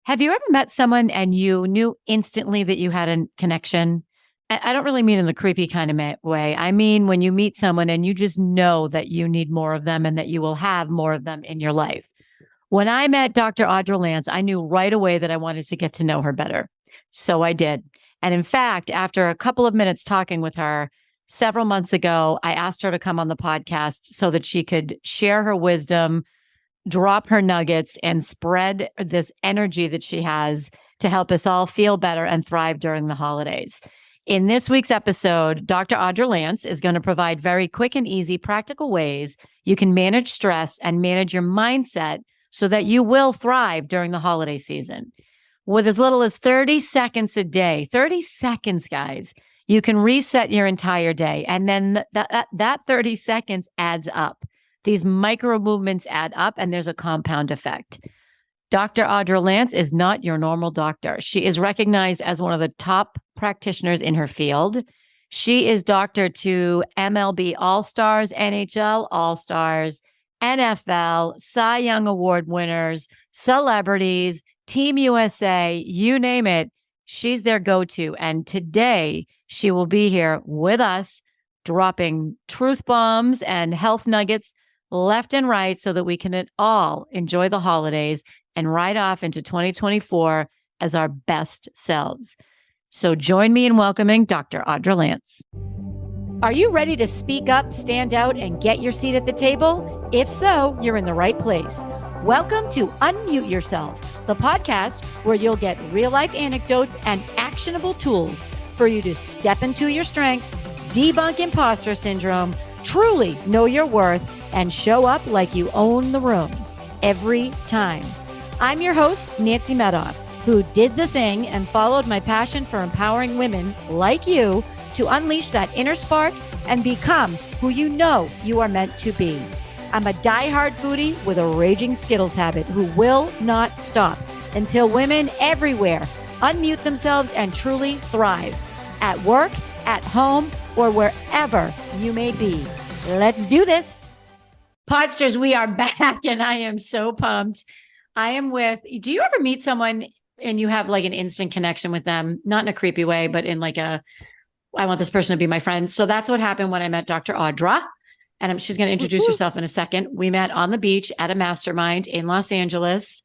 Have you ever met someone and you knew instantly that you had a connection? I don't really mean in the creepy kind of way. I mean, when you meet someone and you just know that you need more of them and that you will have more of them in your life. When I met Dr. Audra Lance, I knew right away that I wanted to get to know her better. So I did. And in fact, after a couple of minutes talking with her several months ago, I asked her to come on the podcast so that she could share her wisdom, drop her nuggets, and spread this energy that she has to help us all feel better and thrive during the holidays. In this week's episode, Dr. Audra Lance is going to provide very quick and easy practical ways you can manage stress and manage your mindset so that you will thrive during the holiday season. With as little as 30 seconds a day, 30 seconds, guys, you can reset your entire day. And then that 30 seconds adds up. These micro movements add up, and there's a compound effect. Dr. Audra Lance is not your normal doctor. She is recognized as one of the top practitioners in her field. She is doctor to MLB All-Stars, NHL All-Stars, NFL, Cy Young Award winners, celebrities, Team USA, you name it. She's their go-to. And today she will be here with us, dropping truth bombs and health nuggets left and right so that we can all enjoy the holidays and ride off into 2024 as our best selves. So join me in welcoming Dr. Audra Lance. Are you ready to speak up, stand out, and get your seat at the table? If so, you're in the right place. Welcome to Unmute Yourself, the podcast where you'll get real-life anecdotes and actionable tools for you to step into your strengths, debunk imposter syndrome, truly know your worth, and show up like you own the room every time. I'm your host, Nancy Medoff, who did the thing and followed my passion for empowering women like you to unleash that inner spark and become who you know you are meant to be. I'm a diehard foodie with a raging Skittles habit who will not stop until women everywhere unmute themselves and truly thrive at work, at home, or wherever you may be. Let's do this. Podsters, we are back and I am so pumped. I am with, do you ever meet someone and you have like an instant connection with them? Not in a creepy way, but in like I want this person to be my friend. So that's what happened when I met Dr. Audra. And she's going to introduce herself in a second. We met on the beach at a mastermind in Los Angeles.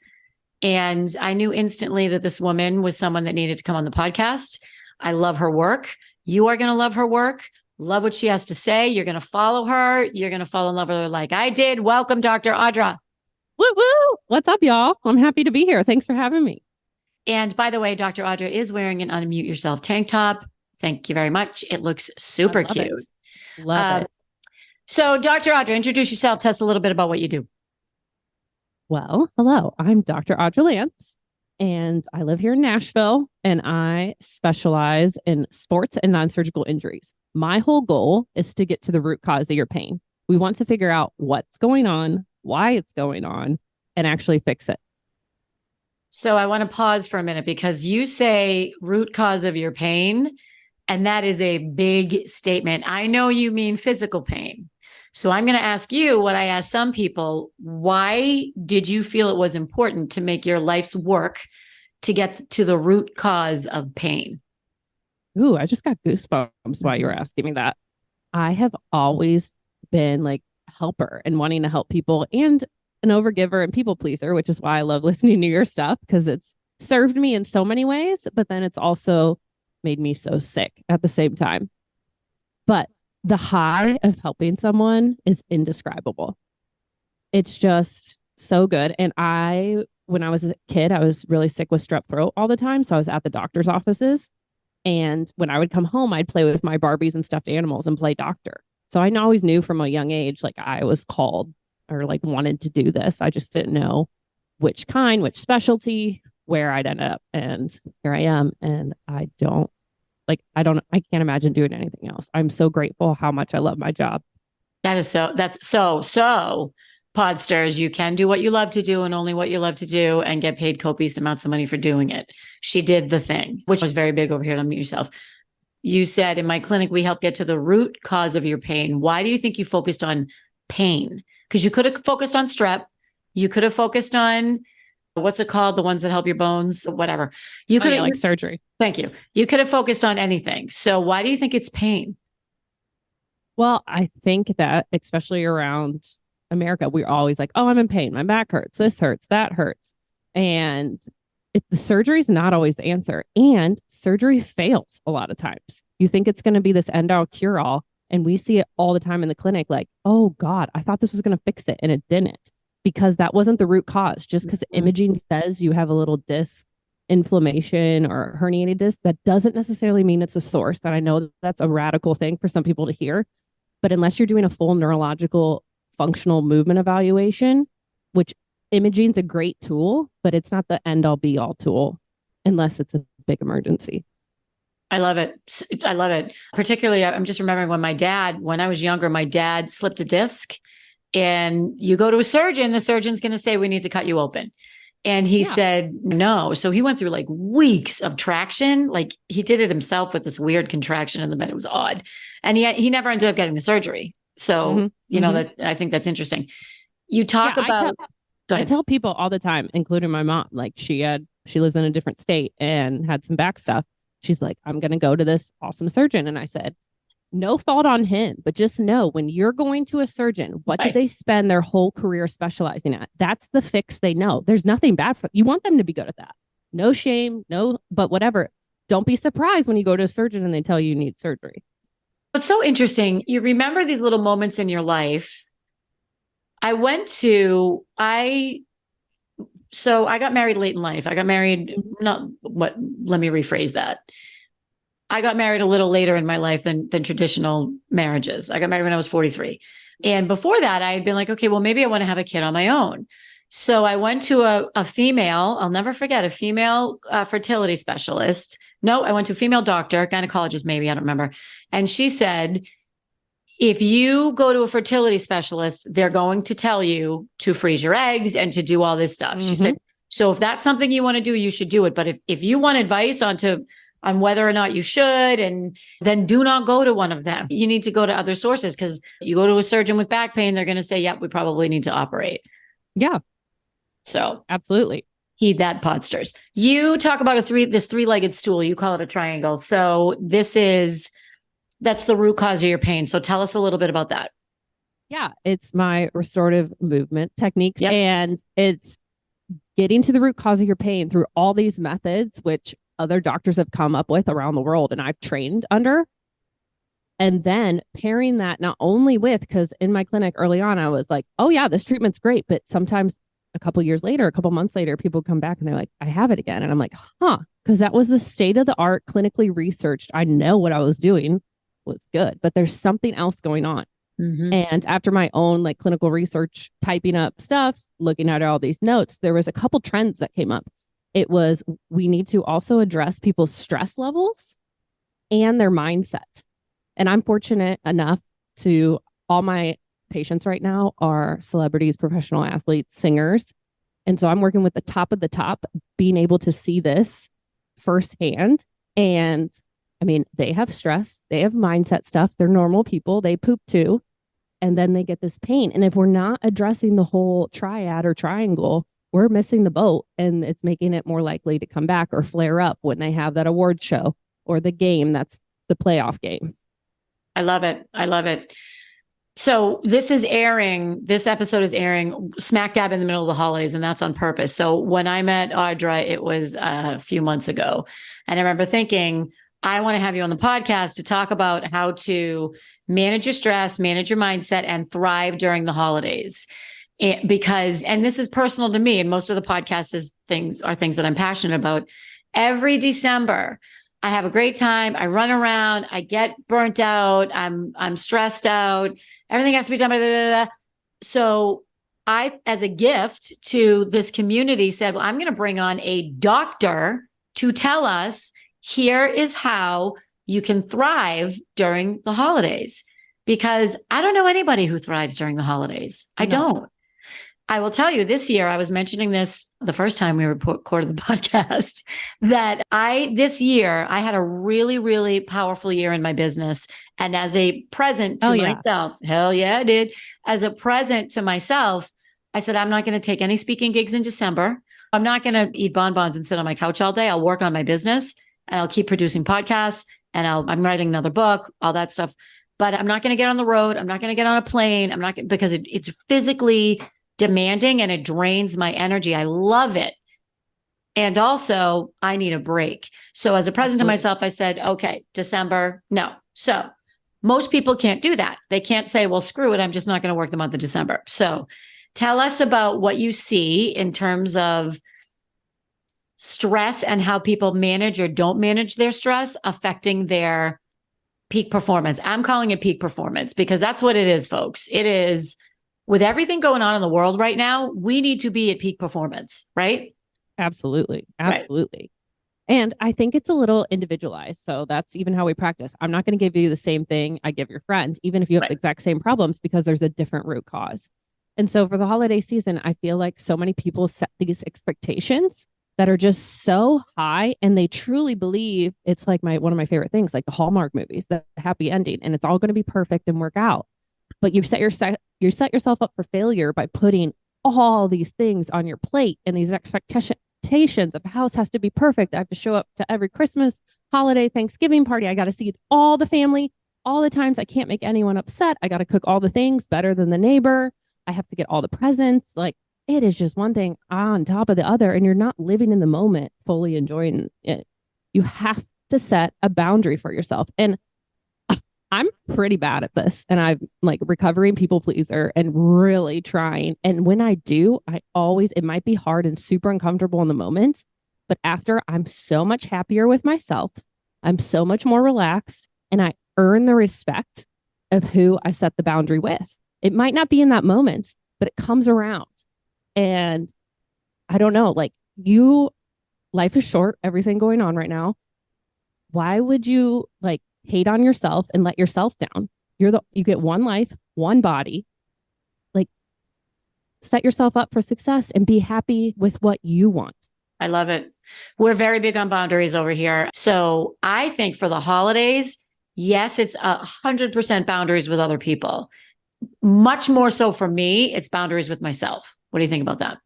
And I knew instantly that this woman was someone that needed to come on the podcast. I love her work. You are going to love her work. Love what she has to say. You're going to follow her. You're going to fall in love with her like I did. Welcome, Dr. Audra. Woo woo. What's up, y'all? I'm happy to be here. Thanks for having me. And by the way, Dr. Audra is wearing an Unmute Yourself tank top. Thank you very much. It looks super cute. Love it. So, Dr. Audra, introduce yourself. Tell us a little bit about what you do. Well, hello. I'm Dr. Audra Lance, and I live here in Nashville, and I specialize in sports and non-surgical injuries. My whole goal is to get to the root cause of your pain. We want to figure out what's going on, why it's going on, and actually fix it. So I want to pause for a minute because you say root cause of your pain, and that is a big statement. I know you mean physical pain. So I'm going to ask you what I ask some people. Why did you feel it was important to make your life's work to get to the root cause of pain? Ooh, I just got goosebumps while you were asking me that. I have always been like a helper and wanting to help people and an overgiver and people pleaser, which is why I love listening to your stuff because it's served me in so many ways, but then it's also made me so sick at the same time. But the high of helping someone is indescribable. It's just so good. And when I was a kid, I was really sick with strep throat all the time. So I was at the doctor's offices. And when I would come home, I'd play with my Barbies and stuffed animals and play doctor. So I always knew from a young age, like I was called or like wanted to do this. I just didn't know which kind, which specialty, where I'd end up. And here I am. And I can't imagine doing anything else. I'm so grateful how much I love my job. That's so Podsters, you can do what you love to do and only what you love to do and get paid copious amounts of money for doing it. She did the thing, which was very big over here to Unmute Yourself. You said in my clinic, we help get to the root cause of your pain. Why do you think you focused on pain? Because you could have focused on strep. You could have focused on what's it called? The ones that help your bones, whatever. You could like surgery. Thank you. You could have focused on anything. So why do you think it's pain? Well, I think that especially around America, we're always like, oh, I'm in pain. My back hurts. This hurts. That hurts. And the surgery is not always the answer. And surgery fails a lot of times. You think it's going to be this end all cure all. And we see it all the time in the clinic, like, oh God, I thought this was going to fix it. And it didn't, because that wasn't the root cause. Just because imaging says you have a little disc inflammation or herniated disc, that doesn't necessarily mean it's a source. And I know that's a radical thing for some people to hear. But unless you're doing a full neurological functional movement evaluation, which imaging is a great tool, but it's not the end all be all tool unless it's a big emergency. I love it. I love it. Particularly, I'm just remembering when I was younger, my dad slipped a disc, and you go to a surgeon, the surgeon's going to say, we need to cut you open. And he said, no. So he went through like weeks of traction. Like he did it himself with this weird contraction in the bed. It was odd. And he never ended up getting the surgery. So, that I think that's interesting. You talk about, I tell people all the time, including my mom, like she lives in a different state and had some back stuff. She's like, I'm going to go to this awesome surgeon. And I said, no fault on him, but just know when you're going to a surgeon, what did they spend their whole career specializing at? That's the fix they know. There's nothing bad for you. Want them to be good at that. No shame, but whatever. Don't be surprised when you go to a surgeon and they tell you need surgery. What's so interesting, you remember these little moments in your life. I got married late in life. I got married, let me rephrase that. I got married a little later in my life than traditional marriages. I got married when I was 43. And before that, I had been like, okay, well, maybe I want to have a kid on my own. So I went to a female, I'll never forget, a female fertility specialist. No, I went to a female doctor, gynecologist, maybe, I don't remember. And she said, if you go to a fertility specialist, they're going to tell you to freeze your eggs and to do all this stuff. She said, so if that's something you want to do, you should do it. But if you want advice on whether or not you should, and then do not go to one of them. You need to go to other sources, because you go to a surgeon with back pain, they're going to say, yep, we probably need to operate. Yeah. So absolutely. Heed that, podsters. You talk about this three-legged stool. You call it a triangle. So that's the root cause of your pain. So tell us a little bit about that. Yeah. It's my restorative movement techniques. Yep. And it's getting to the root cause of your pain through all these methods, which other doctors have come up with around the world and I've trained under. And then pairing that not only with, because in my clinic early on, I was like, oh yeah, this treatment's great. But sometimes a couple months later, people come back and they're like, I have it again. And I'm like, because that was the state of the art, clinically researched. I know what I was doing was good, but there's something else going on. And after my own like clinical research, typing up stuff, looking at all these notes, there was a couple trends that came up. It was, we need to also address people's stress levels and their mindset. And I'm fortunate enough to, all my patients right now are celebrities, professional athletes, singers. And so I'm working with the top of the top, being able to see this firsthand. And I mean, they have stress, they have mindset stuff. They're normal people. They poop too. And then they get this pain. And if we're not addressing the whole triad or triangle, we're missing the boat, and it's making it more likely to come back or flare up when they have that award show or the game that's the playoff game. I love it. I love it. So this episode is airing smack dab in the middle of the holidays, and that's on purpose. So when I met Audra, it was a few months ago. And I remember thinking, I want to have you on the podcast to talk about how to manage your stress, manage your mindset, and thrive during the holidays. Because this is personal to me, and most of the podcast are things that I'm passionate about. Every December, I have a great time. I run around. I get burnt out. I'm stressed out. Everything has to be done. Blah, blah, blah, blah. So I, as a gift to this community, said, well, I'm going to bring on a doctor to tell us, here is how you can thrive during the holidays. Because I don't know anybody who thrives during the holidays. I don't. I will tell you, this year, I was mentioning this the first time we recorded the podcast, that this year I had a really, really powerful year in my business. And as a present to myself, hell yeah, I did. As a present to myself, I said, I'm not going to take any speaking gigs in December. I'm not going to eat bonbons and sit on my couch all day. I'll work on my business and I'll keep producing podcasts and I'm writing another book, all that stuff. But I'm not going to get on the road. I'm not going to get on a plane. I'm not because it's physically demanding and it drains my energy. I love it. And also I need a break. So as a present to myself, I said, okay, December, no. So most people can't do that. They can't say, well, screw it. I'm just not going to work the month of December. So tell us about what you see in terms of stress and how people manage or don't manage their stress affecting their peak performance. I'm calling it peak performance because that's what it is, folks. It is, with everything going on in the world right now, we need to be at peak performance, right? Absolutely. Absolutely. Right. And I think it's a little individualized. So that's even how we practice. I'm not going to give you the same thing I give your friend, even if you have the exact same problems, because there's a different root cause. And so for the holiday season, I feel like so many people set these expectations that are just so high, and they truly believe it's like one of my favorite things, like the Hallmark movies, the happy ending, and it's all going to be perfect and work out. But you set yourself up for failure by putting all these things on your plate and these expectations of the house has to be perfect. I have to show up to every Christmas, holiday, Thanksgiving party. I got to see all the family all the times. I can't make anyone upset. I got to cook all the things better than the neighbor. I have to get all the presents. Like, it is just one thing on top of the other, and you're not living in the moment, fully enjoying it. You have to set a boundary for yourself. And I'm pretty bad at this, and I'm like recovering people pleaser and really trying. And when I do, it might be hard and super uncomfortable in the moment, but after, I'm so much happier with myself. I'm so much more relaxed, and I earn the respect of who I set the boundary with. It might not be in that moment, but it comes around. And I don't know, like, life is short, everything going on right now. Why would you like hate on yourself and let yourself down? You get one life, one body. Like, set yourself up for success and be happy with what you want. I love it. We're very big on boundaries over here. So I think for the holidays, yes, it's 100% boundaries with other people. Much more so for me, it's boundaries with myself. What do you think about that?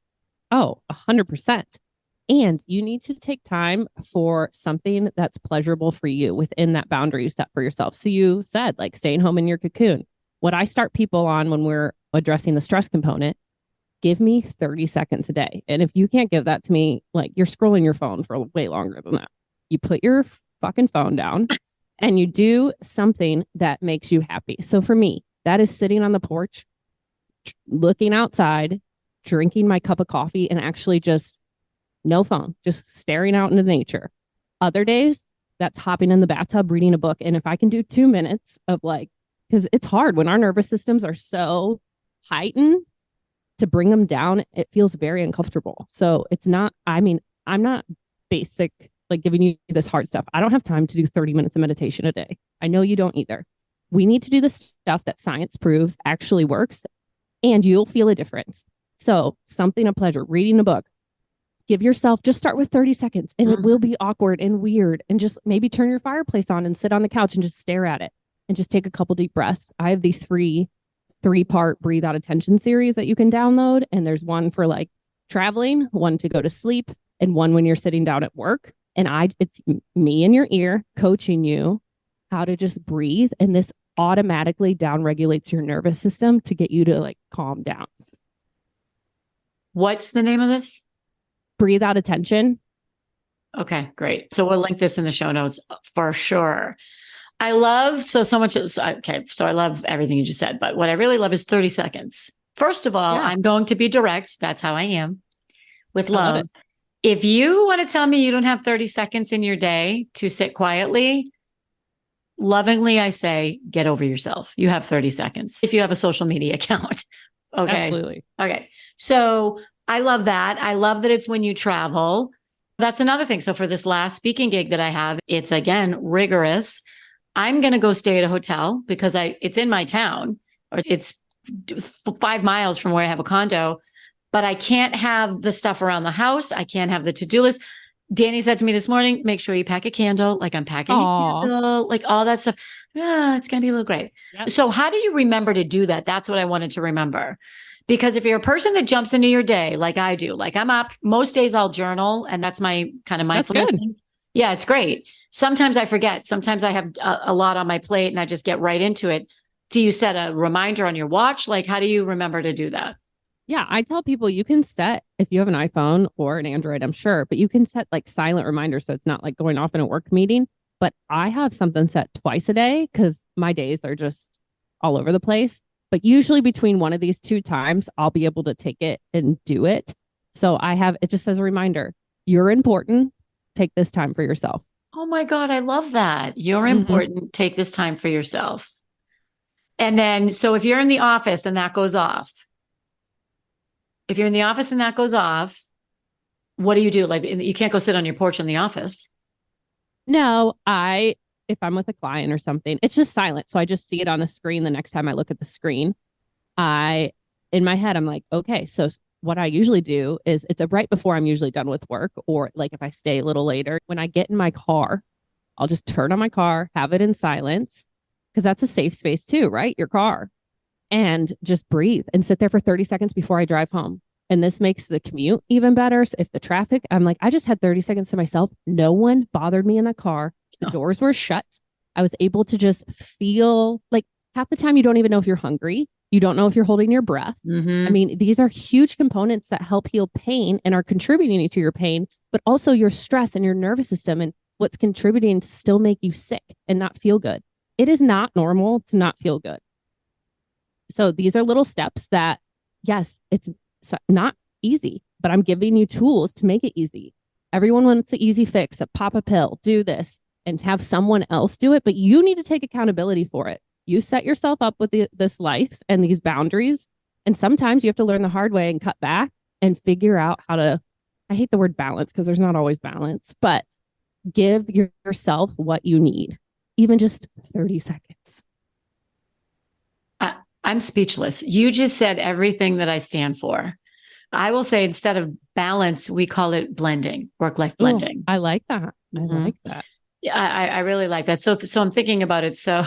Oh, 100%. And you need to take time for something that's pleasurable for you within that boundary you set for yourself. So you said, like, staying home in your cocoon. What I start people on when we're addressing the stress component, give me 30 seconds a day. And if you can't give that to me, like, you're scrolling your phone for way longer than that. You put your fucking phone down and you do something that makes you happy. So for me, that is sitting on the porch, looking outside, drinking my cup of coffee, and actually just no phone, just staring out into nature. Other days, that's hopping in the bathtub, reading a book. And if I can do 2 minutes of because it's hard when our nervous systems are so heightened, to bring them down, it feels very uncomfortable. So I'm not basic, like giving you this hard stuff. I don't have time to do 30 minutes of meditation a day. I know you don't either. We need to do the stuff that science proves actually works, and you'll feel a difference. So something of pleasure, reading a book, give yourself, just start with 30 seconds, and it will be awkward and weird, and just maybe turn your fireplace on and sit on the couch and just stare at it and just take a couple deep breaths. I have these free 3-part breathe out attention series that you can download. And there's one for like traveling, one to go to sleep, and one when you're sitting down at work. And it's me in your ear coaching you how to just breathe. And this automatically down regulates your nervous system to get you to like calm down. What's the name of this? Breathe out attention. Okay, great. So we'll link this in the show notes for sure. I love so much. Okay, so I love everything you just said, but what I really love is 30 seconds. First of all, I'm going to be direct. That's how I am with love. If you want to tell me you don't have 30 seconds in your day to sit quietly, lovingly, I say, get over yourself. You have 30 seconds if you have a social media account. Okay. Absolutely. Okay. So I love that. I love that it's when you travel. That's another thing. So for this last speaking gig that I have, it's again rigorous. I'm going to go stay at a hotel because it's in my town, or it's 5 miles from where I have a condo, but I can't have the stuff around the house. I can't have the to-do list. Danny said to me this morning, make sure you pack a candle. Like, I'm packing a candle, like all that stuff. It's going to be a little great. Yep. So how do you remember to do that? That's what I wanted to remember, Because if you're a person that jumps into your day like I do, like I'm up, most days I'll journal, and that's my kind of mindfulness thing. Yeah, it's great. Sometimes I forget. Sometimes I have a lot on my plate and I just get right into it. Do you set a reminder on your watch? Like, how do you remember to do that? Yeah, I tell people you can set, if you have an iPhone or an Android, I'm sure, but you can set like silent reminders so it's not like going off in a work meeting. But I have something set twice a day because my days are just all over the place. But usually between one of these two times, I'll be able to take it and do it. So I have, it just says a reminder, you're important. Take this time for yourself. Oh my God, I love that. You're important. Take this time for yourself. And then, so if you're in the office and that goes off, if you're in the office and that goes off, what do you do? Like, you can't go sit on your porch in the office. No, if I'm with a client or something, it's just silent. So I just see it on the screen the next time I look at the screen. In my head, I'm like, okay, so what I usually do is it's right before I'm usually done with work, or like if I stay a little later, when I get in my car, I'll just turn on my car, have it in silence, because that's a safe space too, right? Your car. And just breathe and sit there for 30 seconds before I drive home. And this makes the commute even better. So if the traffic, I'm like, I just had 30 seconds to myself. No one bothered me in the car. The doors were shut. I was able to just feel like half the time you don't even know if you're hungry. You don't know if you're holding your breath. I mean, these are huge components that help heal pain and are contributing to your pain, but also your stress and your nervous system and what's contributing to still make you sick and not feel good. It is not normal to not feel good. So these are little steps that, yes, it's not easy, but I'm giving you tools to make it easy. Everyone wants the easy fix, pop a pill, do this, and have someone else do it, but you need to take accountability for it. You set yourself up with this life and these boundaries. And sometimes you have to learn the hard way and cut back and figure out how to, I hate the word balance because there's not always balance, but give yourself what you need, even just 30 seconds. I'm speechless. You just said everything that I stand for. I will say, instead of balance, we call it blending, work-life blending. I like that. I like that. Yeah, I really like that. So I'm thinking about it. So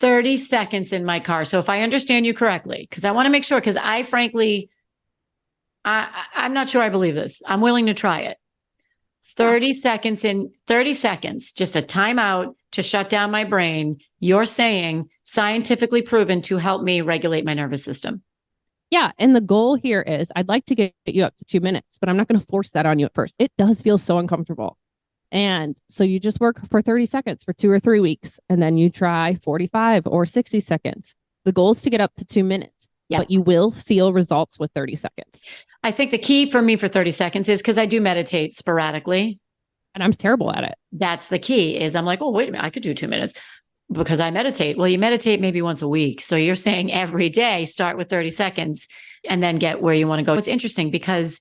30 seconds in my car. So if I understand you correctly, because I want to make sure, because I frankly, I'm not sure I believe this. I'm willing to try it. 30 seconds in 30 seconds, just a timeout to shut down my brain. You're saying scientifically proven to help me regulate my nervous system. Yeah. And the goal here is I'd like to get you up to 2 minutes, but I'm not going to force that on you at first. It does feel so uncomfortable. And so you just work for 30 seconds for 2 or 3 weeks, and then you try 45 or 60 seconds. The goal is to get up to 2 minutes, but you will feel results with 30 seconds. I think the key for me for 30 seconds is because I do meditate sporadically. And I'm terrible at it. That's the key. Is I'm like, oh, wait a minute, I could do 2 minutes because I meditate. Well, you meditate maybe once a week. So you're saying every day, start with 30 seconds and then get where you want to go. It's interesting because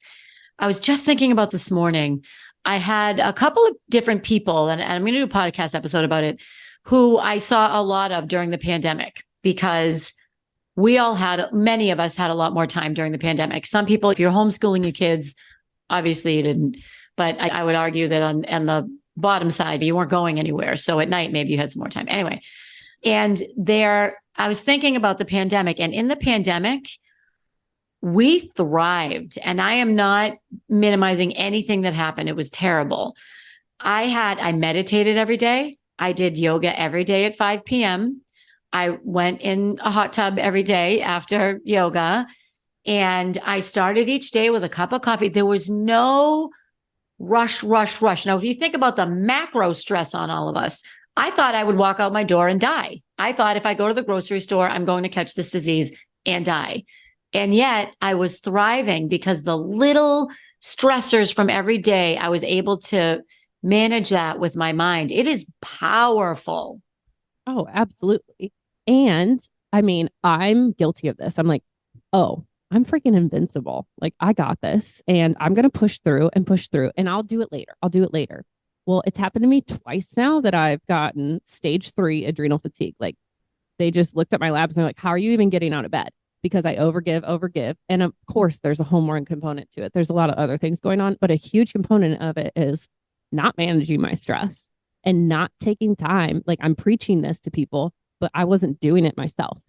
I was just thinking about this morning. I had a couple of different people, and I'm going to do a podcast episode about it, who I saw a lot of during the pandemic, because many of us had a lot more time during the pandemic. Some people, if you're homeschooling your kids, obviously you didn't, but I would argue that on the bottom side, you weren't going anywhere. So at night, maybe you had some more time. Anyway, and I was thinking about the pandemic, and in the pandemic, we thrived. And I am not minimizing anything that happened. It was terrible. I meditated every day. I did yoga every day at 5 p.m. I went in a hot tub every day after yoga, and I started each day with a cup of coffee. There was no rush. Now, if you think about the macro stress on all of us, I thought I would walk out my door and die. I thought if I go to the grocery store, I'm going to catch this disease and die. And yet I was thriving because the little stressors from every day, I was able to manage that with my mind. It is powerful. Oh, absolutely. And I mean, I'm guilty of this. I'm like, oh, I'm freaking invincible. Like, I got this, and I'm going to push through, and I'll do it later. Well, it's happened to me twice now that I've gotten stage 3 adrenal fatigue. Like, they just looked at my labs and they're like, how are you even getting out of bed? Because I overgive. And of course, there's a hormone component to it. There's a lot of other things going on, but a huge component of it is not managing my stress and not taking time. Like, I'm preaching this to people, but I wasn't doing it myself.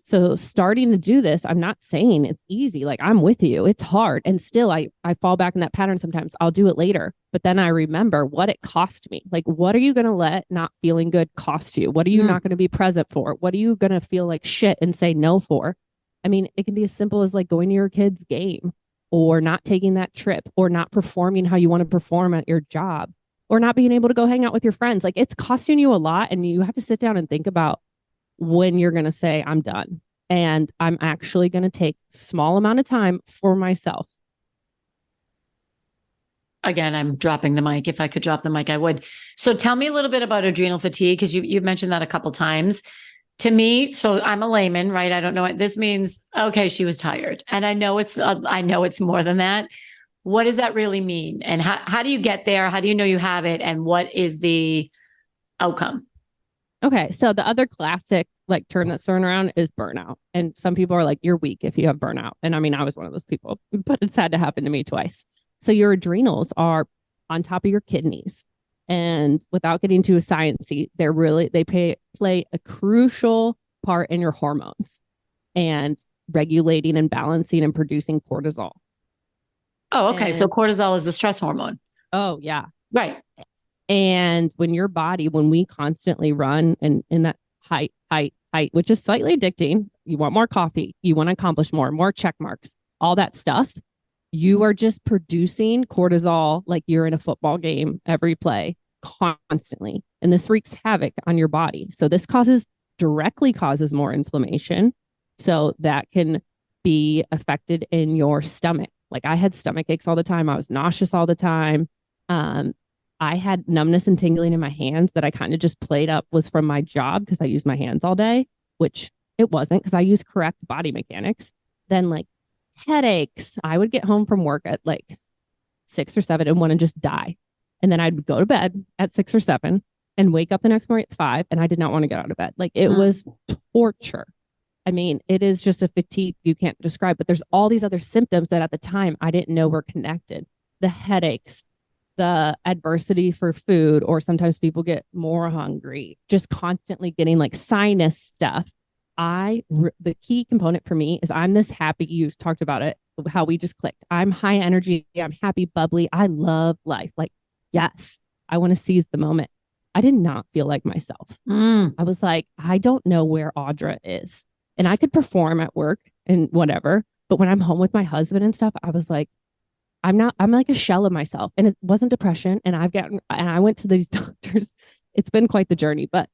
So starting to do this, I'm not saying it's easy. Like, I'm with you. It's hard. And still I fall back in that pattern sometimes. I'll do it later. But then I remember what it cost me. Like, what are you going to let not feeling good cost you? What are you not going to be present for? What are you going to feel like shit and say no for? I mean, it can be as simple as like going to your kid's game, or not taking that trip, or not performing how you want to perform at your job, or not being able to go hang out with your friends. Like, it's costing you a lot. And you have to sit down and think about when you're going to say, I'm done. And I'm actually going to take a small amount of time for myself. Again, I'm dropping the mic. If I could drop the mic, I would. So tell me a little bit about adrenal fatigue, because you've mentioned that a couple times. To me, so I'm a layman, right? I don't know what this means. Okay, she was tired. And I know it's more than that. What does that really mean? And how do you get there? How do you know you have it? And what is the outcome? Okay. So the other classic like term that's thrown around is burnout. And some people are like, you're weak if you have burnout. And I mean, I was one of those people, but it's had to happen to me twice. So your adrenals are on top of your kidneys. And without getting too sciencey, they play a crucial part in your hormones and regulating and balancing and producing cortisol. Oh, okay. So cortisol is the stress hormone. Oh, yeah. Right. And when we constantly run and in that height, which is slightly addicting, you want more coffee, you want to accomplish more check marks, all that stuff. You are just producing cortisol like you're in a football game every play constantly. And this wreaks havoc on your body. So this directly causes more inflammation. So that can be affected in your stomach. Like, I had stomach aches all the time. I was nauseous all the time. I had numbness and tingling in my hands that I kind of just played up was from my job because I used my hands all day, which it wasn't, because I use correct body mechanics. Then like headaches. I would get home from work at like 6 or 7 and want to just die. And then I'd go to bed at 6 or 7 and wake up the next morning at 5. And I did not want to get out of bed. Like, it was torture. I mean, it is just a fatigue you can't describe, but there's all these other symptoms that at the time I didn't know were connected. The headaches, the adversity for food, or sometimes people get more hungry, just constantly getting like sinus stuff. The key component for me is I'm this happy, you've talked about it, how we just clicked. I'm high energy. I'm happy, bubbly. I love life. Like, yes, I want to seize the moment. I did not feel like myself. I was like, I don't know where Audra is. And I could perform at work and whatever. But when I'm home with my husband and stuff, I was like, I'm like a shell of myself. And it wasn't depression. And I went to these doctors. It's been quite the journey, but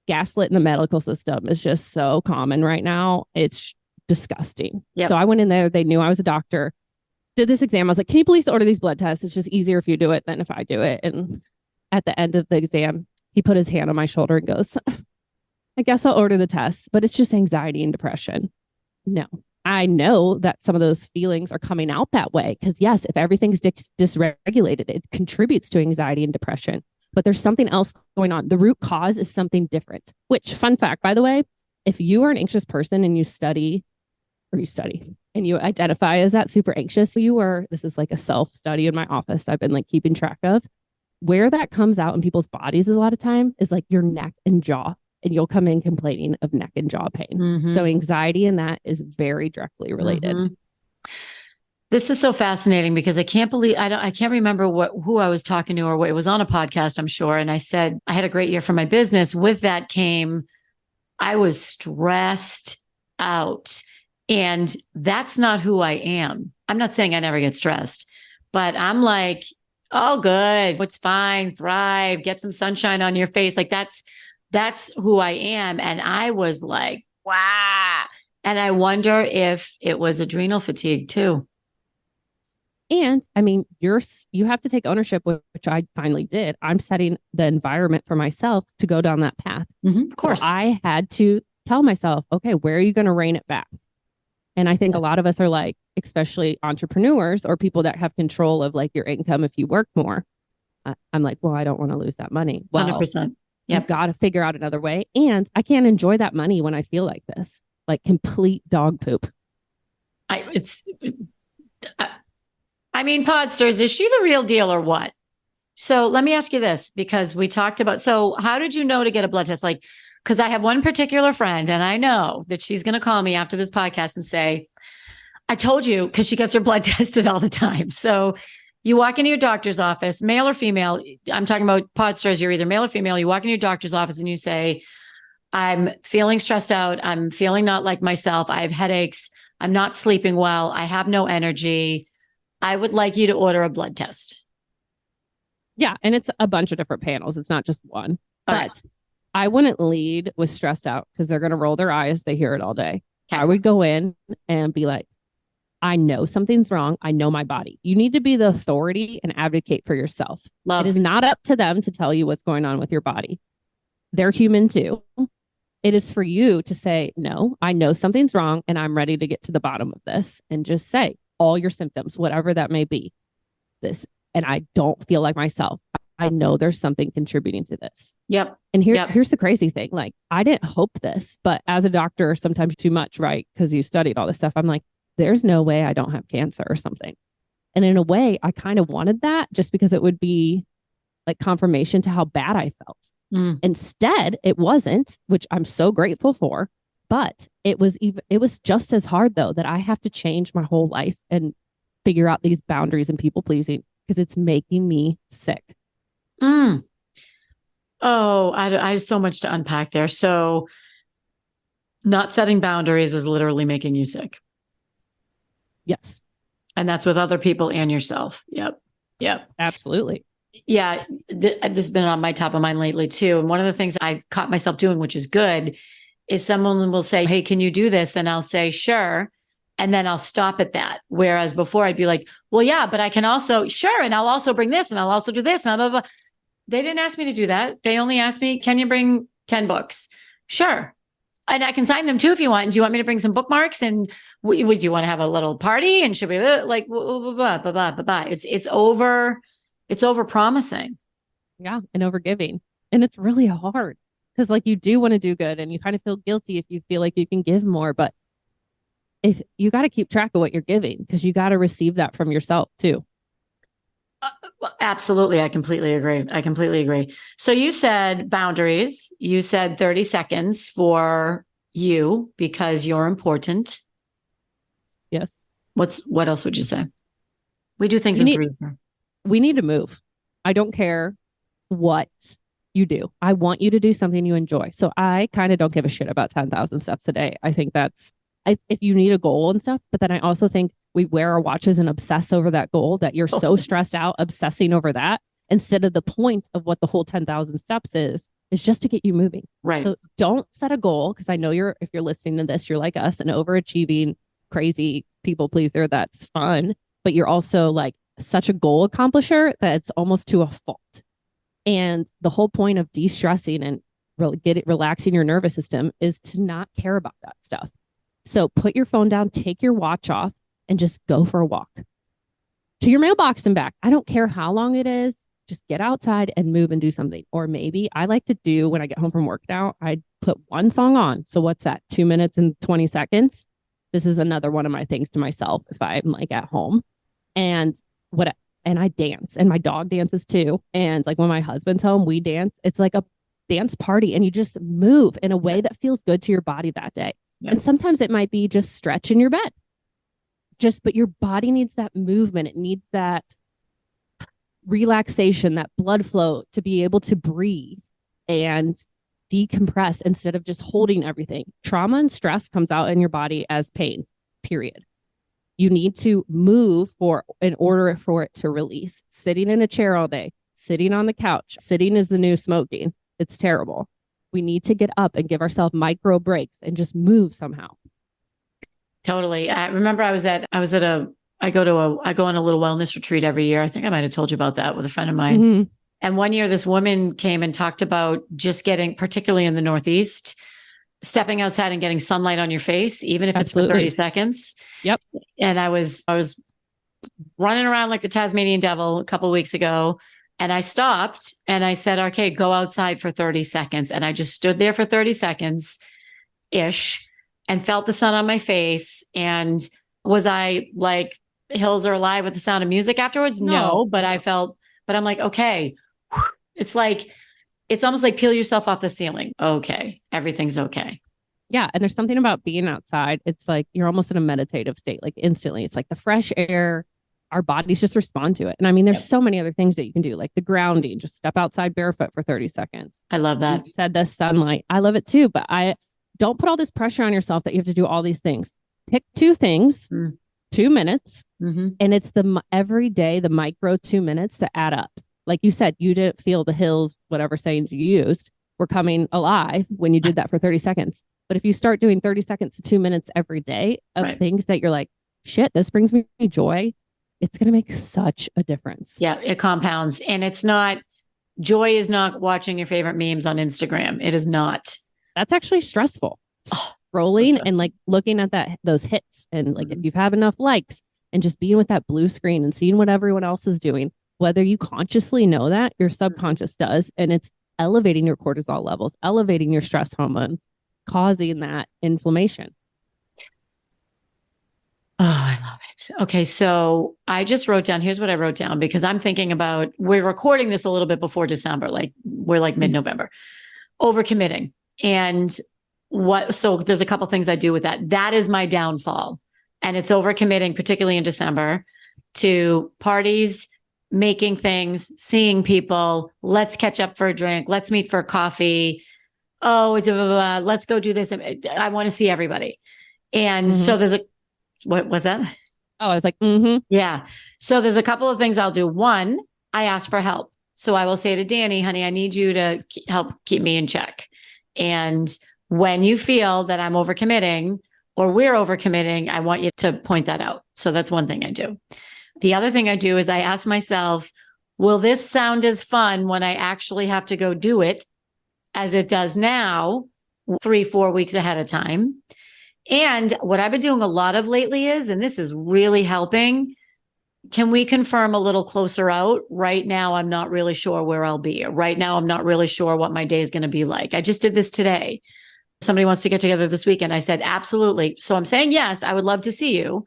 gaslit in the medical system is just so common right now. It's disgusting. Yep. So I went in there. They knew I was a doctor. Did this exam. I was like, can you please order these blood tests? It's just easier if you do it than if I do it. And at the end of the exam, he put his hand on my shoulder and goes, I guess I'll order the tests, but it's just anxiety and depression. No, I know that some of those feelings are coming out that way. Because yes, if everything's dysregulated, it contributes to anxiety and depression. But there's something else going on. The root cause is something different, which, fun fact, by the way, if you are an anxious person and you study and you identify as that super anxious, this is like a self-study in my office I've been like keeping track of, where that comes out in people's bodies is a lot of time is like your neck and jaw. And you'll come in complaining of neck and jaw pain. Mm-hmm. So anxiety in that is very directly related. Mm-hmm. This is so fascinating because I can't remember who I was talking to, or what, it was on a podcast, I'm sure. And I said, I had a great year for my business. With that came, I was stressed out, and that's not who I am. I'm not saying I never get stressed, but I'm like, oh, good. It's fine. Thrive, get some sunshine on your face. Like that's who I am. And I was like, wow. And I wonder if it was adrenal fatigue too. And I mean, you have to take ownership, which I finally did. I'm setting the environment for myself to go down that path. Mm-hmm, of course. So I had to tell myself, okay, where are you going to rein it back? And I think a lot of us are like, especially entrepreneurs or people that have control of like your income if you work more. I'm like, well, I don't want to lose that money. Well, 100%. You've got to figure out another way. And I can't enjoy that money when I feel like this, like complete dog poop. I mean, Podsters, is she the real deal or what? So let me ask you this, because we talked about, so how did you know to get a blood test? Like, because I have one particular friend and I know that she's going to call me after this podcast and say, I told you, because she gets her blood tested all the time. So you walk into your doctor's office, male or female. I'm talking about pod stars. You're either male or female. You walk into your doctor's office and you say, I'm feeling stressed out. I'm feeling not like myself. I have headaches. I'm not sleeping well. I have no energy. I would like you to order a blood test. Yeah. And it's a bunch of different panels. It's not just one. All But right. I wouldn't lead with stressed out because they're going to roll their eyes. They hear it all day. Okay. I would go in and be like, I know something's wrong. I know my body. You need to be the authority and advocate for yourself. Love. It is not up to them to tell you what's going on with your body. They're human too. It is for you to say, no, I know something's wrong and I'm ready to get to the bottom of this, and just say all your symptoms, whatever that may be. And I don't feel like myself. I know there's something contributing to this. Yep. And here's the crazy thing. Like, I didn't hope this, but as a doctor, sometimes too much, right? Because you studied all this stuff. I'm like, there's no way I don't have cancer or something. And in a way, I kind of wanted that just because it would be like confirmation to how bad I felt. Instead, it wasn't, which I'm so grateful for. But it was just as hard, though, that I have to change my whole life and figure out these boundaries and people pleasing because it's making me sick. Oh, I have so much to unpack there. So not setting boundaries is literally making you sick. Yes. And that's with other people and yourself. Yep. Absolutely. Yeah. This has been on my top of mind lately too. And one of the things I've caught myself doing, which is good, is someone will say, hey, can you do this? And I'll say, sure. And then I'll stop at that. Whereas before I'd be like, well, yeah, but I can also, sure. And I'll also bring this and I'll also do this. And blah, blah, blah. They didn't ask me to do that. They only asked me, can you bring 10 books? Sure. And I can sign them too if you want. And do you want me to bring some bookmarks? And would you want to have a little party? And should we like, blah, blah, blah, blah, blah, blah. It's over promising. Yeah. And over giving. And it's really hard because like you do want to do good and you kind of feel guilty if you feel like you can give more. But if you got to keep track of what you're giving because you got to receive that from yourself too. Absolutely. I completely agree. So you said boundaries. You said 30 seconds for you because you're important. Yes. What else would you say? We do things in threes. We need to move. I don't care what you do. I want you to do something you enjoy. So I kind of don't give a shit about 10,000 steps a day. I think if you need a goal and stuff, but then I also think we wear our watches and obsess over that goal that you're so stressed out obsessing over that instead of the point of what the whole 10,000 steps is just to get you moving. Right. So don't set a goal because I know if you're listening to this, you're like us, an overachieving, crazy people pleaser. That's fun. But you're also like such a goal accomplisher that it's almost to a fault. And the whole point of de-stressing and relaxing your nervous system is to not care about that stuff. So put your phone down, take your watch off, and just go for a walk to your mailbox and back. I don't care how long it is. Just get outside and move and do something. Or maybe I like to do when I get home from work now, I put one song on. So what's that? 2 minutes and 20 seconds. This is another one of my things to myself if I'm like at home. And I dance and my dog dances too. And like when my husband's home, we dance. It's like a dance party and you just move in a way that feels good to your body that day. Yeah. And sometimes it might be just stretch in your bed. But your body needs that movement. It needs that relaxation, that blood flow to be able to breathe and decompress instead of just holding everything. Trauma and stress comes out in your body as pain, period. You need to move in order for it to release. Sitting in a chair all day, sitting on the couch, sitting is the new smoking. It's terrible. We need to get up and give ourselves micro breaks and just move somehow. Totally. I remember I go on a little wellness retreat every year. I think I might have told you about that with a friend of mine. Mm-hmm. And one year this woman came and talked about just getting, particularly in the Northeast, stepping outside and getting sunlight on your face, even if Absolutely. It's for 30 seconds. Yep. And I was running around like the Tasmanian devil a couple of weeks ago. And I stopped and I said, okay, go outside for 30 seconds. And I just stood there for 30 seconds ish and felt the sun on my face. And was I like hills are alive with the sound of music afterwards? No, but I'm like, okay, it's like it's almost like peel yourself off the ceiling. Okay. Everything's okay. Yeah. And there's something about being outside. It's like you're almost in a meditative state, like instantly. It's like the fresh air, our bodies just respond to it. And I mean, there's so many other things that you can do, like the grounding, just step outside barefoot for 30 seconds. I love that. You said the sunlight. I love it too, but I don't put all this pressure on yourself that you have to do all these things. Pick 2 things, 2 minutes. And it's the every day, the micro 2 minutes that add up. Like you said, you didn't feel the hills, whatever sayings you used were coming alive when you did that for 30 seconds. But if you start doing 30 seconds to 2 minutes every day of things that you're like, shit, this brings me joy, it's going to make such a difference. Yeah, it compounds. And it's not, joy is not watching your favorite memes on Instagram. It is not. That's actually stressful. Scrolling and like looking at those hits and like if you've had enough likes and just being with that blue screen and seeing what everyone else is doing, whether you consciously know that, your subconscious does, and it's elevating your cortisol levels, elevating your stress hormones, causing that inflammation. Oh, I love it. Okay. So I just wrote down, here's what I wrote down because I'm thinking about, we're recording this a little bit before December, like we're like mid-November, overcommitting. And so there's a couple things I do with that. That is my downfall. And it's overcommitting, particularly in December, to parties, making things, seeing people, let's catch up for a drink, let's meet for coffee. Oh, it's let's go do this. I want to see everybody. And so there's what was that? Oh, I was like, yeah. So there's a couple of things I'll do. One, I ask for help. So I will say to Danny, honey, I need you to help keep me in check. And when you feel that I'm overcommitting or we're overcommitting, I want you to point that out. So that's one thing I do. The other thing I do is I ask myself, will this sound as fun when I actually have to go do it as it does now, 3-4 weeks ahead of time? And what I've been doing a lot of lately is, and this is really helping, can we confirm a little closer out? Right now, I'm not really sure where I'll be. Right now, I'm not really sure what my day is going to be like. I just did this today. Somebody wants to get together this weekend. I said, absolutely. So I'm saying, yes, I would love to see you.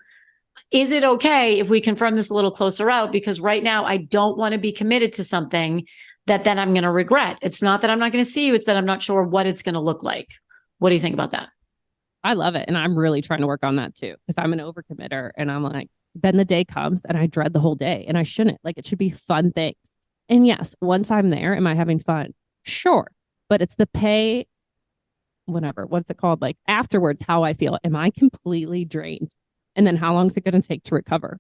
Is it okay if we confirm this a little closer out? Because right now, I don't want to be committed to something that then I'm going to regret. It's not that I'm not going to see you. It's that I'm not sure what it's going to look like. What do you think about that? I love it. And I'm really trying to work on that too, because I'm an overcommitter and I'm like, then the day comes and I dread the whole day and I shouldn't. Like, it should be fun things. And yes, once I'm there, am I having fun? Sure. But it's the pay, whatever, what's it called? Like afterwards, how I feel. Am I completely drained? And then how long is it going to take to recover?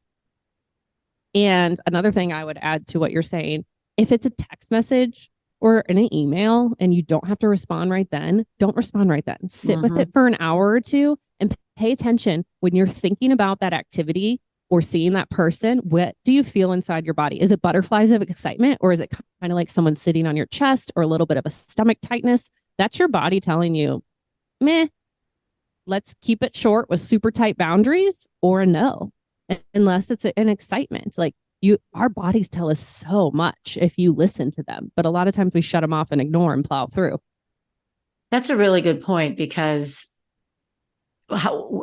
And another thing I would add to what you're saying, if it's a text message or in an email and you don't have to respond right then, don't respond right then. Sit with it for an hour or two and pay attention when you're thinking about that activity or seeing that person. What do you feel inside your body? Is it butterflies of excitement, or is it kind of like someone sitting on your chest, or a little bit of a stomach tightness? That's your body telling you, meh, let's keep it short with super tight boundaries, or a no, unless it's an excitement. Like, our bodies tell us so much if you listen to them, but a lot of times we shut them off and ignore and plow through. That's a really good point, because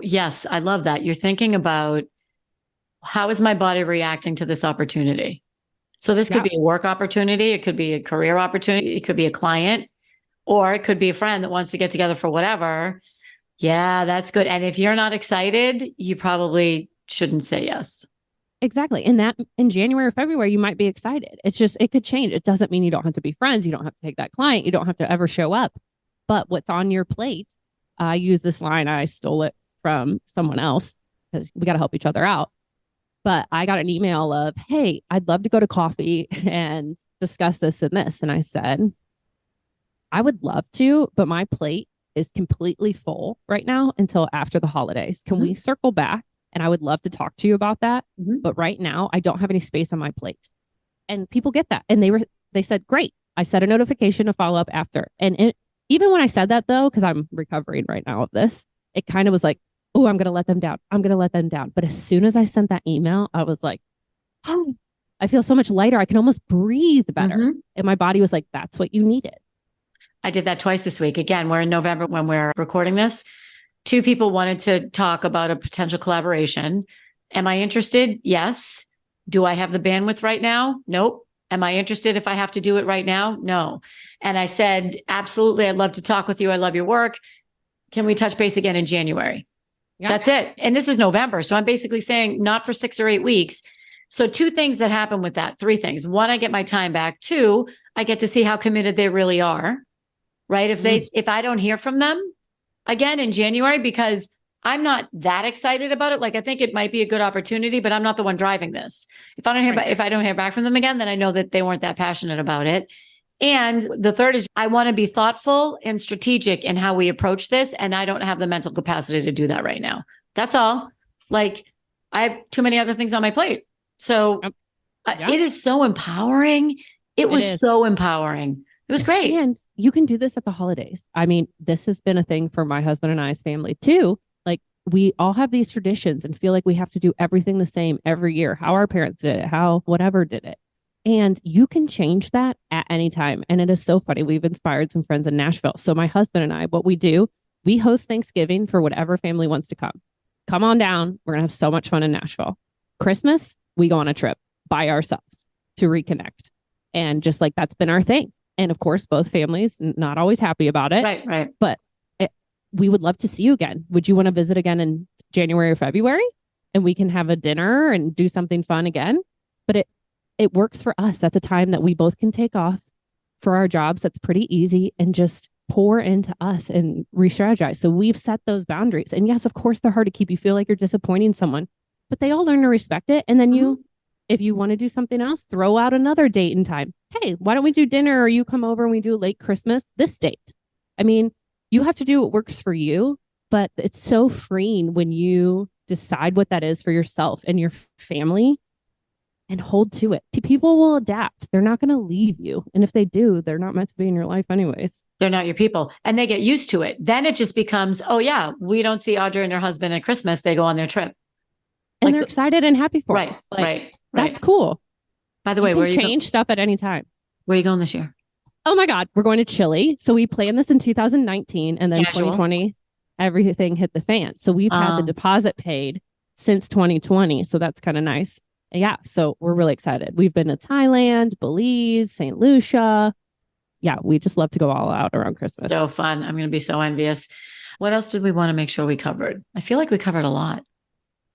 yes, I love that. You're thinking about, how is my body reacting to this opportunity? So this could be a work opportunity. It could be a career opportunity. It could be a client, or it could be a friend that wants to get together for whatever. Yeah, that's good. And if you're not excited, you probably shouldn't say yes. Exactly. And that in January or February, you might be excited. It's just, it could change. It doesn't mean you don't have to be friends. You don't have to take that client. You don't have to ever show up. But what's on your plate, I use this line. I stole it from someone else because we got to help each other out. But I got an email of, hey, I'd love to go to coffee and discuss this and this. And I said, I would love to, but my plate is completely full right now until after the holidays. Can we circle back? And I would love to talk to you about that. But right now, I don't have any space on my plate. And people get that. And they said, great. I set a notification to follow up after. And even when I said that, though, because I'm recovering right now of this, it kind of was like, oh, I'm going to let them down. I'm going to let them down. But as soon as I sent that email, I was like, oh, I feel so much lighter. I can almost breathe better. And my body was like, that's what you needed. I did that twice this week. Again, we're in November when we're recording this. 2 people wanted to talk about a potential collaboration. Am I interested? Yes. Do I have the bandwidth right now? Nope. Am I interested if I have to do it right now? No. And I said, absolutely. I'd love to talk with you. I love your work. Can we touch base again in January? Yeah. That's it. And this is November. So I'm basically saying not for 6 or 8 weeks. So 2 things that happen with that, 3 things. 1, I get my time back. 2, I get to see how committed they really are. Right. If I don't hear from them again in January, because I'm not that excited about it. Like, I think it might be a good opportunity, but I'm not the one driving this. If I don't hear back from them again, then I know that they weren't that passionate about it. And the third is I want to be thoughtful and strategic in how we approach this. And I don't have the mental capacity to do that right now. That's all. Like, I have too many other things on my plate. So it is so empowering. It was so empowering. It was great. And you can do this at the holidays. I mean, this has been a thing for my husband and I's family too. Like, we all have these traditions and feel like we have to do everything the same every year, how our parents did it, how whatever did it. And you can change that at any time. And it is so funny. We've inspired some friends in Nashville. So my husband and I, what we do, we host Thanksgiving for whatever family wants to come. Come on down. We're going to have so much fun in Nashville. Christmas, we go on a trip by ourselves to reconnect. And just like, that's been our thing. And of course, both families not always happy about it. Right. But we would love to see you again. Would you want to visit again in January or February? And we can have a dinner and do something fun again. But it works for us. That's a time that we both can take off for our jobs. That's pretty easy, and just pour into us and re-strategize. So we've set those boundaries. And yes, of course, they're hard to keep. You feel like you're disappointing someone, but they all learn to respect it. And then if you want to do something else, throw out another date and time. Hey, why don't we do dinner, or you come over and we do late Christmas this date? I mean, you have to do what works for you, but it's so freeing when you decide what that is for yourself and your family and hold to it. People will adapt. They're not going to leave you. And if they do, they're not meant to be in your life anyways. They're not your people, and they get used to it. Then it just becomes, oh yeah, we don't see Audra and her husband at Christmas. They go on their trip. And they're excited and happy for us. Right. That's cool. By the way, you can change stuff at any time. Where are you going this year? Oh my God, we're going to Chile. So we planned this in 2019, and then 2020, everything hit the fan. So we've had the deposit paid since 2020. So that's kind of nice. Yeah. So we're really excited. We've been to Thailand, Belize, St. Lucia. Yeah. We just love to go all out around Christmas. So fun. I'm going to be so envious. What else did we want to make sure we covered? I feel like we covered a lot.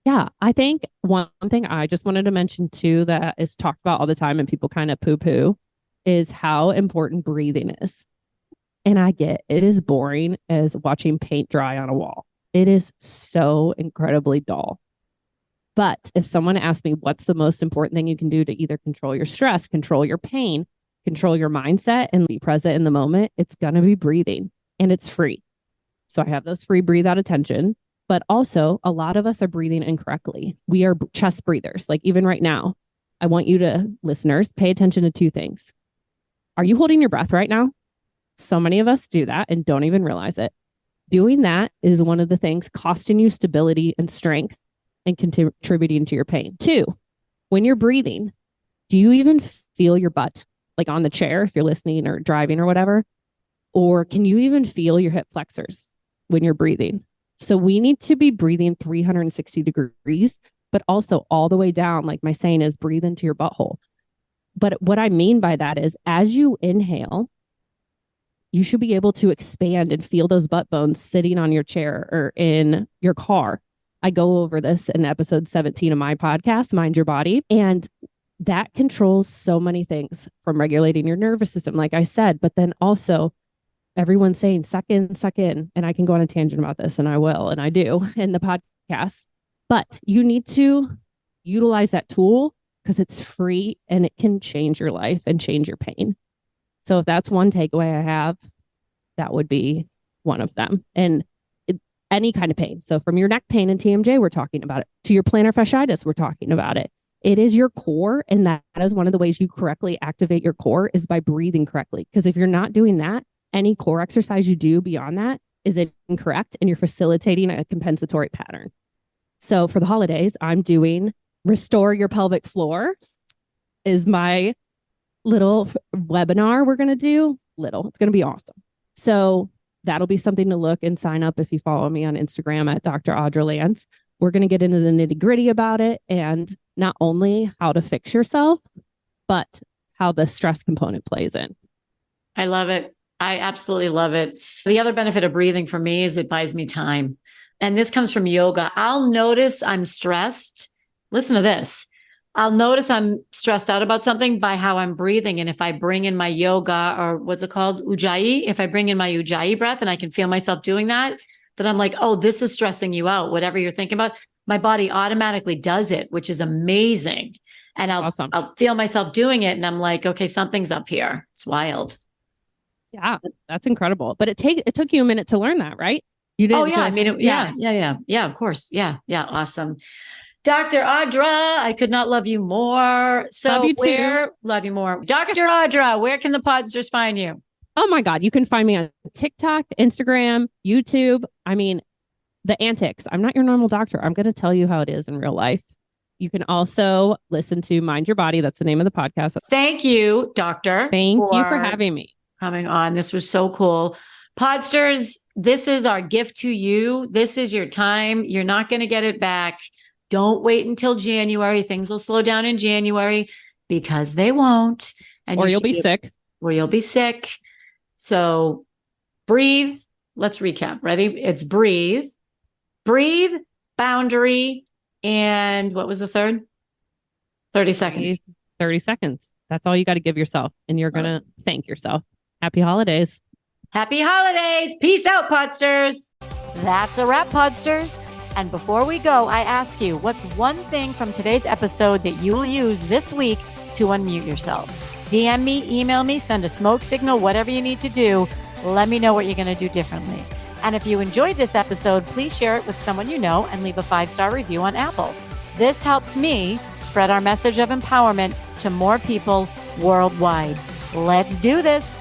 Yeah. I think one thing I just wanted to mention too, that is talked about all the time and people kind of poo-poo, is how important breathing is. And I get it is boring as watching paint dry on a wall. It is so incredibly dull. But if someone asked me what's the most important thing you can do to either control your stress, control your pain, control your mindset, and be present in the moment, it's going to be breathing, and it's free. So I have those free breathe out attention, but also a lot of us are breathing incorrectly. We are chest breathers. Like even right now, I want you to, listeners, pay attention to 2 things. Are you holding your breath right now? So many of us do that and don't even realize it. Doing that is one of the things costing you stability and strength and contributing to your pain. 2, when you're breathing, do you even feel your butt, like on the chair if you're listening or driving or whatever? Or can you even feel your hip flexors when you're breathing? So we need to be breathing 360 degrees, but also all the way down. Like my saying is, breathe into your butthole. But what I mean by that is, as you inhale, you should be able to expand and feel those butt bones sitting on your chair or in your car. I go over this in episode 17 of my podcast, Mind Your Body. And that controls so many things, from regulating your nervous system, like I said, but then also everyone's saying suck in, suck in. And I can go on a tangent about this, and I will, and I do in the podcast. But you need to utilize that tool because it's free and it can change your life and change your pain. So if that's one takeaway I have, that would be one of them. And any kind of pain. So from your neck pain and TMJ, we're talking about it, to your plantar fasciitis, we're talking about it. It is your core. And that is one of the ways you correctly activate your core, is by breathing correctly. Because if you're not doing that, any core exercise you do beyond that is incorrect, and you're facilitating a compensatory pattern. So for the holidays, I'm doing Restore Your Pelvic Floor is my little webinar we're going to do. It's going to be awesome. So that'll be something to look and sign up if you follow me on Instagram at Dr. Audra Lance. We're going to get into the nitty gritty about it, and not only how to fix yourself, but how the stress component plays in. I love it. I absolutely love it. The other benefit of breathing for me is it buys me time. And this comes from yoga. I'll notice I'm stressed. Listen to this. I'll notice I'm stressed out about something by how I'm breathing. And if I bring in my yoga, or what's it called? Ujjayi, if I bring in my Ujjayi breath and I can feel myself doing that, then I'm like, oh, this is stressing you out. Whatever you're thinking about, my body automatically does it, which is amazing. And I'll feel myself doing it. And I'm like, okay, something's up here. It's wild. Yeah, that's incredible. But it took you a minute to learn that, right? You didn't. Oh yeah, I mean, yeah, of course, yeah, awesome. Dr. Audra, I could not love you more. So love you too. Love you more. Dr. Audra, where can the podsters find you? Oh my God, you can find me on TikTok, Instagram, YouTube. I mean, the antics. I'm not your normal doctor. I'm going to tell you how it is in real life. You can also listen to Mind Your Body. That's the name of the podcast. Thank you, doctor. Thank you for having me. Coming on. This was so cool. Podsters, this is our gift to you. This is your time. You're not going to get it back. Don't wait until January. Things will slow down in January because they won't. And or you'll be sick. Or you'll be sick. So breathe. Let's recap. Ready? It's breathe, boundary, and what was the third? 30 seconds. 30 seconds. That's all you got to give yourself. And you're going to thank yourself. Happy holidays. Happy holidays. Peace out, Podsters. That's a wrap, Podsters. And before we go, I ask you, what's one thing from today's episode that you will use this week to unmute yourself? DM me, email me, send a smoke signal, whatever you need to do. Let me know what you're going to do differently. And if you enjoyed this episode, please share it with someone you know and leave a 5-star review on Apple. This helps me spread our message of empowerment to more people worldwide. Let's do this.